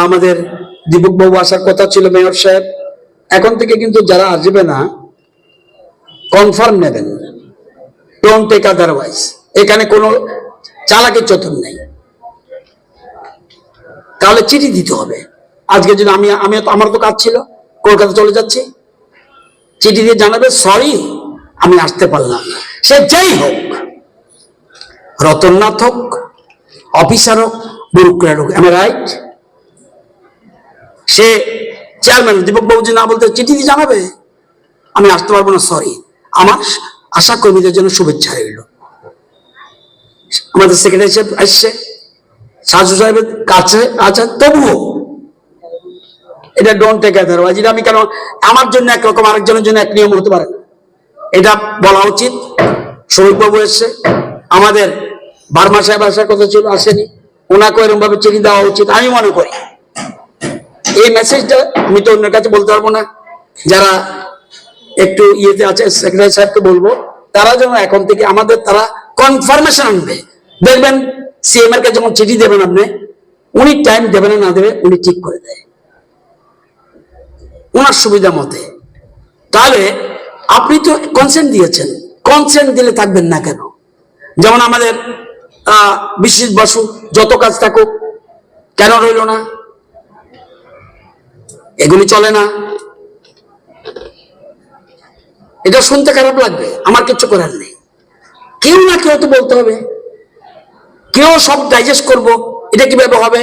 আমাদের দীপক বাবু আসার কথা ছিল, মেয়র সাহেব। এখন থেকে কিন্তু যারা আসবে না কনফার্ম নেবেন, ডোন্ট টেক আদারওয়াইজ। এখানে কোনো চালাকি চতুর নেই, তাহলে চিঠি দিতে হবে। আজকে যদি আমি আমার তো কাজ ছিল, কলকাতা চলে যাচ্ছি, চিঠি দিয়ে জানাবে সরি আমি আসতে পারলাম না। সে যাই হোক, রতননাথ হোক, অফিসার হোক, ব্যুরোক্র্যাট হোক, am right? Say chairman Dipak বাবুজি না বলতে চিঠি দিয়ে জানাবে আমি আসতে পারবো না, সরি। আমার আশা কর্মীদের জন্য শুভেচ্ছা রইল। আমাদের সেক্রেটারি সাহেব আসছে, সাজু সাহেবের কাছে আছে, তবুও এটা ডোন্ট টেক আদারওয়াইজ। এটা আমি কেন আমার জন্য একরকম আরেকজনের জন্য এক নিয়ম হতে পারে, এটা বলা উচিত। শরীফ বাবু এসছে, আমাদের বার্মা সাহেব আসার কথা ছিল, আসেনি, ওনাকে এরকম ভাবে চিঠি দেওয়া উচিত আমি মনে করি। এই মেসেজটা আমি তো অন্যের কাছে বলতে পারবো না, যারা একটু ইয়েতে আছে সেক্রেটারি সাহেবকে বলবো, তারা যেন এখন থেকে আমাদের তারা কনফার্মেশন আনবে। দেখবেন সিএম এর কাছে যখন চিঠি দেবেন আপনি, উনি টাইম দেবেন না দেবে উনি ঠিক করে দেয় ওনার সুবিধা মতে। তাহলে আপনি তো কনসেন্ট দিয়েছেন, কনসেন্ট দিলে থাকবেন না কেন? যেমন আমাদের বিশ্বজিৎ বসু যত কাজ থাকুক কেন রইল না? এগুলি চলে না। এটা শুনতে খারাপ লাগবে, আমার কিছু করার নেই। কেউ না কেউ তো বলতে হবে, কেউ সব ডাইজেস্ট করবো, এটা কিভাবে হবে?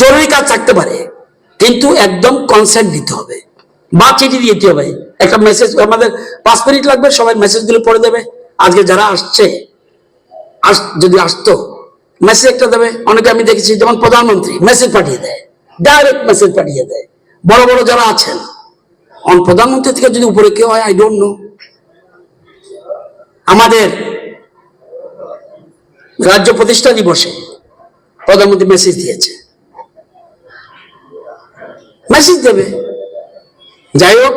জরুরি কাজ থাকতে পারে, কিন্তু একদম কনসেন্ট দিতে হবে বা চিঠি দিতে হবে। একটা মেসেজ, আমাদের 5 মিনিট লাগবে, সবাই মেসেজগুলো পড়ে দেবে। আজকে যারা আসছে, যদি আসতো মেসেজ একটা দেবে। অনেকে আমি দেখেছি যেমন প্রধানমন্ত্রী মেসেজ পাঠিয়ে দেয়, ডাইরেক্ট মেসেজ পাঠিয়ে দেয়। বড় বড় যারা আছেন, প্রধানমন্ত্রী থেকে যদি উপরে কেউ হয় আই ডোন্ট নো। আমাদের রাজ্য প্রতিষ্ঠা দিবসে প্রধানমন্ত্রী মেসেজ দিয়েছে, মেসেজ দেবে। যাই হোক,